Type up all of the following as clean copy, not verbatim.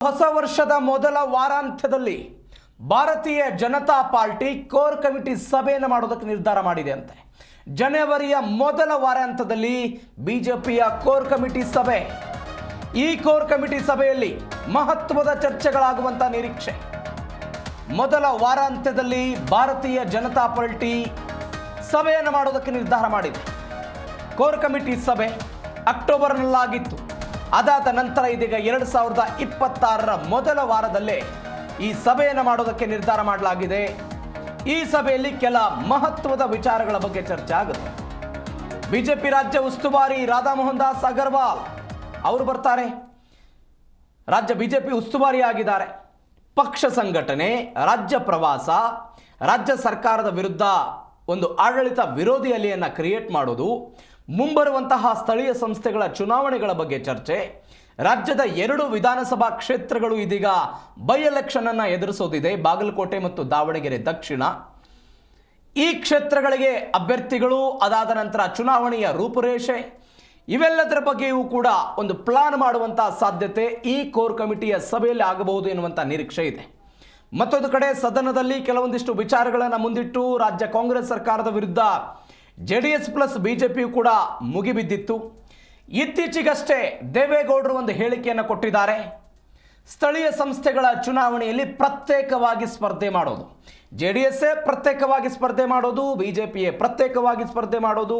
ಹೊಸ ವರ್ಷದ ಮೊದಲ ವಾರಾಂತ್ಯದಲ್ಲಿ ಭಾರತೀಯ ಜನತಾ ಪಾರ್ಟಿ ಕೋರ್ ಕಮಿಟಿ ಸಭೆಯನ್ನು ಮಾಡೋದಕ್ಕೆ ನಿರ್ಧಾರ ಮಾಡಿದೆ ಅಂತೆ. ಜನವರಿಯ ಮೊದಲ ವಾರಾಂತ್ಯದಲ್ಲಿ ಬಿಜೆಪಿಯ ಕೋರ್ ಕಮಿಟಿ ಸಭೆ. ಈ ಕೋರ್ ಕಮಿಟಿ ಸಭೆಯಲ್ಲಿ ಮಹತ್ವದ ಚರ್ಚೆಗಳಾಗುವಂತ ನಿರೀಕ್ಷೆ. ಮೊದಲ ವಾರಾಂತ್ಯದಲ್ಲಿ ಭಾರತೀಯ ಜನತಾ ಪಾರ್ಟಿ ಸಭೆಯನ್ನು ಮಾಡೋದಕ್ಕೆ ನಿರ್ಧಾರ ಮಾಡಿದೆ. ಕೋರ್ ಕಮಿಟಿ ಸಭೆ ಅಕ್ಟೋಬರ್ನಲ್ಲಾಗಿತ್ತು. ಅದಾದ ನಂತರ ಇದೀಗ 2026ರ ಮೊದಲ ವಾರದಲ್ಲೇ ಈ ಸಭೆಯನ್ನು ಮಾಡೋದಕ್ಕೆ ನಿರ್ಧಾರ ಮಾಡಲಾಗಿದೆ. ಈ ಸಭೆಯಲ್ಲಿ ಕೆಲ ಮಹತ್ವದ ವಿಚಾರಗಳ ಬಗ್ಗೆ ಚರ್ಚೆ ಆಗುತ್ತೆ. ಬಿಜೆಪಿ ರಾಜ್ಯ ಉಸ್ತುವಾರಿ ರಾಧಾ ಮೋಹನ್ ದಾಸ್ ಅಗರ್ವಾಲ್ ಅವರು ಬರ್ತಾರೆ. ರಾಜ್ಯ ಬಿಜೆಪಿ ಉಸ್ತುವಾರಿ ಆಗಿದ್ದಾರೆ. ಪಕ್ಷ ಸಂಘಟನೆ, ರಾಜ್ಯ ಪ್ರವಾಸ, ರಾಜ್ಯ ಸರ್ಕಾರದ ವಿರುದ್ಧ ಒಂದು ಆಡಳಿತ ವಿರೋಧಿ ಅಲೆಯನ್ನು ಕ್ರಿಯೇಟ್ ಮಾಡೋದು, ಮುಂಬರುವಂತಹ ಸ್ಥಳೀಯ ಸಂಸ್ಥೆಗಳ ಚುನಾವಣೆಗಳ ಬಗ್ಗೆ ಚರ್ಚೆ, ರಾಜ್ಯದ 2 ವಿಧಾನಸಭಾ ಕ್ಷೇತ್ರಗಳು ಇದೀಗ ಬೈ ಎಲೆಕ್ಷನ್ ಅನ್ನು ಎದುರಿಸೋದಿದೆ, ಬಾಗಲಕೋಟೆ ಮತ್ತು ದಾವಣಗೆರೆ ದಕ್ಷಿಣ. ಈ ಕ್ಷೇತ್ರಗಳಿಗೆ ಅಭ್ಯರ್ಥಿಗಳು, ಅದಾದ ನಂತರ ಚುನಾವಣೆಯ ರೂಪುರೇಷೆ, ಇವೆಲ್ಲದರ ಬಗ್ಗೆಯೂ ಕೂಡ ಒಂದು ಪ್ಲಾನ್ ಮಾಡುವಂತಹ ಸಾಧ್ಯತೆ ಈ ಕೋರ್ ಕಮಿಟಿಯ ಸಭೆಯಲ್ಲಿ ಆಗಬಹುದು ಎನ್ನುವಂಥ ನಿರೀಕ್ಷೆ ಇದೆ. ಮತ್ತೊಂದು ಕಡೆ ಸದನದಲ್ಲಿ ಕೆಲವೊಂದಿಷ್ಟು ವಿಚಾರಗಳನ್ನು ಮುಂದಿಟ್ಟು ರಾಜ್ಯ ಕಾಂಗ್ರೆಸ್ ಸರ್ಕಾರದ ವಿರುದ್ಧ JDS ಪ್ಲಸ್ ಬಿಜೆಪಿಯು ಕೂಡ ಮುಗಿಬಿದ್ದಿತ್ತು. ಇತ್ತೀಚೆಗಷ್ಟೇ ದೇವೇಗೌಡರು ಒಂದು ಹೇಳಿಕೆಯನ್ನು ಕೊಟ್ಟಿದ್ದಾರೆ. ಸ್ಥಳೀಯ ಸಂಸ್ಥೆಗಳ ಚುನಾವಣೆಯಲ್ಲಿ ಪ್ರತ್ಯೇಕವಾಗಿ ಸ್ಪರ್ಧೆ ಮಾಡೋದು, JDS ಪ್ರತ್ಯೇಕವಾಗಿ ಸ್ಪರ್ಧೆ ಮಾಡೋದು, ಬಿಜೆಪಿಯೇ ಪ್ರತ್ಯೇಕವಾಗಿ ಸ್ಪರ್ಧೆ ಮಾಡೋದು,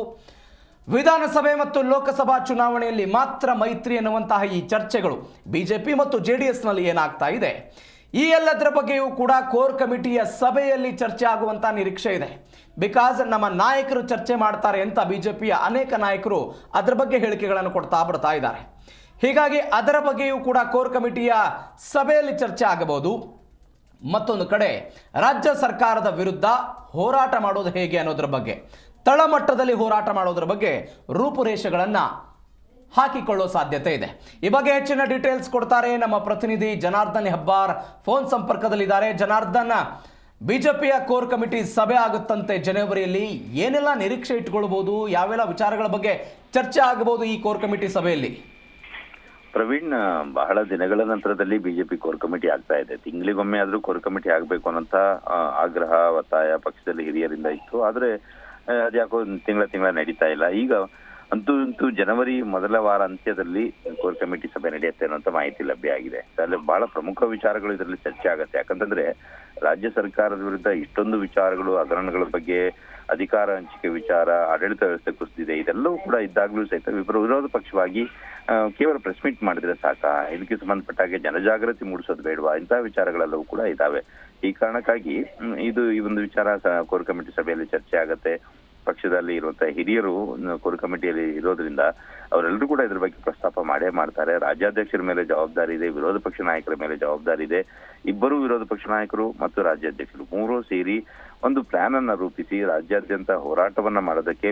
ವಿಧಾನಸಭೆ ಮತ್ತು ಲೋಕಸಭಾ ಚುನಾವಣೆಯಲ್ಲಿ ಮಾತ್ರ ಮೈತ್ರಿ ಎನ್ನುವಂತಹ ಈ ಚರ್ಚೆಗಳು ಬಿಜೆಪಿ ಮತ್ತು JDS ನಲ್ಲಿ ಏನಾಗ್ತಾ ಇದೆ, ಈ ಎಲ್ಲದರ ಬಗ್ಗೆಯೂ ಕೂಡ ಕೋರ್ ಕಮಿಟಿಯ ಸಭೆಯಲ್ಲಿ ಚರ್ಚೆ ಆಗುವಂತ ನಿರೀಕ್ಷೆ ಇದೆ. ಬಿಕಾಸ್ ನಮ್ಮ ನಾಯಕರು ಚರ್ಚೆ ಮಾಡ್ತಾರೆ ಅಂತ ಬಿಜೆಪಿಯ ಅನೇಕ ನಾಯಕರು ಅದರ ಬಗ್ಗೆ ಹೇಳಿಕೆಗಳನ್ನು ಬರ್ತಾ ಇದ್ದಾರೆ. ಹೀಗಾಗಿ ಅದರ ಬಗ್ಗೆಯೂ ಕೂಡ ಕೋರ್ ಕಮಿಟಿಯ ಸಭೆಯಲ್ಲಿ ಚರ್ಚೆ ಆಗಬಹುದು. ಮತ್ತೊಂದು ಕಡೆ ರಾಜ್ಯ ಸರ್ಕಾರದ ವಿರುದ್ಧ ಹೋರಾಟ ಮಾಡೋದು ಹೇಗೆ ಅನ್ನೋದ್ರ ಬಗ್ಗೆ, ತಳಮಟ್ಟದಲ್ಲಿ ಹೋರಾಟ ಮಾಡೋದ್ರ ಬಗ್ಗೆ ರೂಪುರೇಷೆಗಳನ್ನು ಹಾಕಿಕೊಳ್ಳೋ ಸಾಧ್ಯತೆ ಇದೆ. ಈ ಬಗ್ಗೆ ಹೆಚ್ಚಿನ ಡೀಟೇಲ್ಸ್ ಕೊಡ್ತಾರೆ ನಮ್ಮ ಪ್ರತಿನಿಧಿ ಜನಾರ್ದನ್ ಹೆಬ್ಬಾರ್. ಫೋನ್ ಸಂಪರ್ಕದಲ್ಲಿದ್ದಾರೆ. ಜನಾರ್ದನ್, ಬಿಜೆಪಿಯ ಕೋರ್ ಕಮಿಟಿ ಸಭೆ ಆಗುತ್ತಂತೆ ಜನವರಿಯಲ್ಲಿ, ಏನೆಲ್ಲ ನಿರೀಕ್ಷೆ ಇಟ್ಕೊಳ್ಬಹುದು, ಯಾವೆಲ್ಲ ವಿಚಾರಗಳ ಬಗ್ಗೆ ಚರ್ಚೆ ಆಗಬಹುದು ಈ ಕೋರ್ ಕಮಿಟಿ ಸಭೆಯಲ್ಲಿ? ಪ್ರವೀಣ್, ಬಹಳ ದಿನಗಳ ನಂತರದಲ್ಲಿ ಬಿಜೆಪಿ ಕೋರ್ ಕಮಿಟಿ ಆಗ್ತಾ ಇದೆ. ತಿಂಗಳಿಗೊಮ್ಮೆ ಆದ್ರೂ ಕೋರ್ ಕಮಿಟಿ ಆಗ್ಬೇಕು ಅನ್ನೋಂತ ಆಗ್ರಹ, ಒತ್ತಾಯ ಪಕ್ಷದಲ್ಲಿ ಹಿರಿಯರಿಂದ ಇತ್ತು. ಆದ್ರೆ ಅದ್ಯಾಕೋ ತಿಂಗಳ ನಡೀತಾ ಇಲ್ಲ. ಈಗ ಅಂತೂ ಜನವರಿ ಮೊದಲ ವಾರ ಅಂತ್ಯದಲ್ಲಿ ಕೋರ್ ಕಮಿಟಿ ಸಭೆ ನಡೆಯುತ್ತೆ ಅನ್ನೋಂಥ ಮಾಹಿತಿ ಲಭ್ಯ ಆಗಿದೆ. ಅಲ್ಲಿ ಬಹಳ ಪ್ರಮುಖ ವಿಚಾರಗಳು ಇದರಲ್ಲಿ ಚರ್ಚೆ ಆಗುತ್ತೆ. ಯಾಕಂತಂದ್ರೆ ರಾಜ್ಯ ಸರ್ಕಾರದ ವಿರುದ್ಧ ಇಷ್ಟೊಂದು ವಿಚಾರಗಳು, ಹಗರಣಗಳ ಬಗ್ಗೆ, ಅಧಿಕಾರ ಹಂಚಿಕೆ ವಿಚಾರ, ಆಡಳಿತ ವ್ಯವಸ್ಥೆ ಕುಸಿದಿದೆ, ಇದೆಲ್ಲವೂ ಕೂಡ ಇದ್ದಾಗಲೂ ಸಹಿತ ವಿರೋಧ ಪಕ್ಷವಾಗಿ ಕೇವಲ ಪ್ರೆಸ್ ಮೀಟ್ ಮಾಡಿದ್ರೆ ಸಾಕ, ಇದಕ್ಕೆ ಸಂಬಂಧಪಟ್ಟ ಹಾಗೆ ಜನಜಾಗೃತಿ ಮೂಡಿಸೋದು ಬೇಡವಾ, ಇಂತಹ ವಿಚಾರಗಳೆಲ್ಲವೂ ಕೂಡ ಇದಾವೆ. ಈ ಕಾರಣಕ್ಕಾಗಿ ಈ ಒಂದು ವಿಚಾರ ಕೋರ್ ಕಮಿಟಿ ಸಭೆಯಲ್ಲಿ ಚರ್ಚೆ ಆಗತ್ತೆ. ಪಕ್ಷದಲ್ಲಿ ಇರುವಂತಹ ಹಿರಿಯರು ಕೋರ್ ಕಮಿಟಿಯಲ್ಲಿ ಇರೋದ್ರಿಂದ ಅವರೆಲ್ಲರೂ ಕೂಡ ಇದ್ರ ಬಗ್ಗೆ ಪ್ರಸ್ತಾಪ ಮಾಡೇ ಮಾಡ್ತಾರೆ. ರಾಜ್ಯಾಧ್ಯಕ್ಷರ ಮೇಲೆ ಜವಾಬ್ದಾರಿ ಇದೆ, ವಿರೋಧ ಪಕ್ಷ ನಾಯಕರ ಮೇಲೆ ಜವಾಬ್ದಾರಿ ಇದೆ. ಇಬ್ಬರು ವಿರೋಧ ಪಕ್ಷ ನಾಯಕರು ಮತ್ತು ರಾಜ್ಯಾಧ್ಯಕ್ಷರು ಮೂರೂ ಸೇರಿ ಒಂದು ಪ್ಲಾನ್ ಅನ್ನ ರೂಪಿಸಿ ರಾಜ್ಯಾದ್ಯಂತ ಹೋರಾಟವನ್ನ ಮಾಡೋದಕ್ಕೆ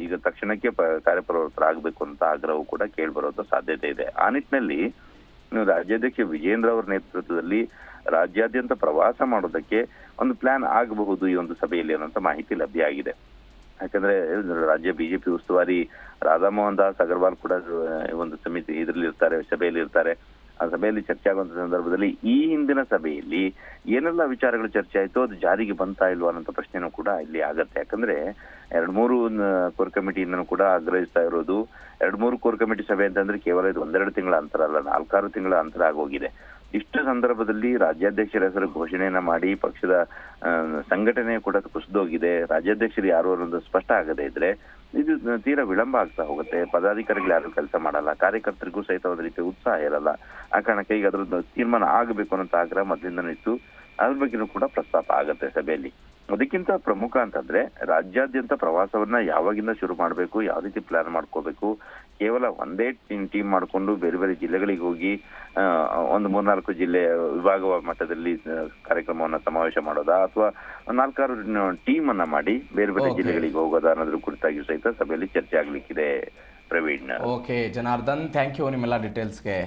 ಈಗ ತಕ್ಷಣಕ್ಕೆ ಕಾರ್ಯಪ್ರವೃತ್ತರಾಗಬೇಕು ಅಂತ ಆಗ್ರಹವೂ ಕೂಡ ಕೇಳಿಬರೋದು ಸಾಧ್ಯತೆ ಇದೆ. ಆ ನಿಟ್ಟಿನಲ್ಲಿ ರಾಜ್ಯಾಧ್ಯಕ್ಷ ವಿಜೇಂದ್ರ ಅವರ ನೇತೃತ್ವದಲ್ಲಿ ರಾಜ್ಯಾದ್ಯಂತ ಪ್ರವಾಸ ಮಾಡೋದಕ್ಕೆ ಒಂದು ಪ್ಲಾನ್ ಆಗಬಹುದು ಈ ಒಂದು ಸಭೆಯಲ್ಲಿ ಅನ್ನೋಂಥ ಮಾಹಿತಿ ಲಭ್ಯ ಆಗಿದೆ. ಯಾಕಂದ್ರೆ ರಾಜ್ಯ ಬಿಜೆಪಿ ಉಸ್ತುವಾರಿ ರಾಧಾ ಮೋಹನ್ ದಾಸ್ ಅಗರ್ವಾಲ್ ಕೂಡ ಒಂದು ಸಮಿತಿ ಇದರಲ್ಲಿ ಇರ್ತಾರೆ, ಸಭೆಯಲ್ಲಿ ಇರ್ತಾರೆ. ಆ ಸಭೆಯಲ್ಲಿ ಚರ್ಚೆ ಆಗುವಂತ ಸಂದರ್ಭದಲ್ಲಿ ಈ ಹಿಂದಿನ ಸಭೆಯಲ್ಲಿ ಏನೆಲ್ಲ ವಿಚಾರಗಳು ಚರ್ಚೆ ಆಯ್ತು, ಅದು ಜಾರಿಗೆ ಬಂತಾ ಇಲ್ವಾ ಅನ್ನೋ ಪ್ರಶ್ನೆನೂ ಕೂಡ ಇಲ್ಲಿ ಆಗತ್ತೆ. ಯಾಕಂದ್ರೆ 2-3 ಕೋರ್ ಕಮಿಟಿಯಿಂದನೂ ಕೂಡ ಆಗ್ರಹಿಸ್ತಾ ಇರೋದು. 2-3 ಕೋರ್ ಕಮಿಟಿ ಸಭೆ ಅಂತಂದ್ರೆ ಕೇವಲ ಇದು 1-2 ತಿಂಗಳ ಅಂತರ ಅಲ್ಲ, 4-6 ತಿಂಗಳ ಅಂತರ ಆಗೋಗಿದೆ. ಇಷ್ಟು ಸಂದರ್ಭದಲ್ಲಿ ರಾಜ್ಯಾಧ್ಯಕ್ಷರ ಹೆಸರು ಘೋಷಣೆಯನ್ನ ಮಾಡಿ ಪಕ್ಷದ ಸಂಘಟನೆ ಕೂಡ ಕುಸಿದೋಗಿದೆ. ರಾಜ್ಯಾಧ್ಯಕ್ಷರು ಯಾರು ಅನ್ನೋದು ಸ್ಪಷ್ಟ ಆಗದೆ ಇದ್ರೆ ಇದು ತೀರಾ ವಿಳಂಬ ಆಗ್ತಾ ಹೋಗುತ್ತೆ. ಪದಾಧಿಕಾರಿಗಳು ಯಾರು ಕೆಲಸ ಮಾಡಲ್ಲ, ಕಾರ್ಯಕರ್ತರಿಗೂ ಸಹಿತ ಒಂದು ರೀತಿಯ ಉತ್ಸಾಹ ಇರಲ್ಲ. ಆ ಕಾರಣಕ್ಕೆ ಈಗ ಅದ್ರ ತೀರ್ಮಾನ ಆಗಬೇಕು ಅನ್ನೋ ಆಗ್ರಹ ಮೊದಲಿಂದ ಇತ್ತು. ಅದ್ರ ಬಗ್ಗೆನೂ ಕೂಡ ಪ್ರಸ್ತಾಪ ಆಗತ್ತೆ ಸಭೆಯಲ್ಲಿ. ಅದಕ್ಕಿಂತ ಪ್ರಮುಖ ಅಂತಂದ್ರೆ ರಾಜ್ಯಾದ್ಯಂತ ಪ್ರವಾಸವನ್ನ ಯಾವಾಗಿಂದ ಶುರು ಮಾಡಬೇಕು, ಯಾವ ರೀತಿ ಪ್ಲಾನ್ ಮಾಡ್ಕೋಬೇಕು. ಕೇವಲ ಒಂದೇ ಟೀಮ್ ಮಾಡ್ಕೊಂಡು ಬೇರೆ ಬೇರೆ ಜಿಲ್ಲೆಗಳಿಗೆ ಹೋಗಿ ಒಂದು 3-4 ಜಿಲ್ಲೆ ವಿಭಾಗ ಮಟ್ಟದಲ್ಲಿ ಕಾರ್ಯಕ್ರಮವನ್ನ ಸಮಾವೇಶ ಮಾಡೋದಾ, ಅಥವಾ 4-6 ಟೀಮ್ ಅನ್ನ ಮಾಡಿ ಬೇರೆ ಬೇರೆ ಜಿಲ್ಲೆಗಳಿಗೆ ಹೋಗೋದಾ ಅನ್ನೋದ್ರ ಕುರಿತಾಗಿ ಸಹಿತ ಸಭೆಯಲ್ಲಿ ಚರ್ಚೆ ಆಗ್ಲಿಕ್ಕಿದೆ. Praveen. Okay Janardhan, thank you ನಿಮ್ಮೆಲ್ಲ ಡೀಟೇಲ್ಸ್ಗೆ.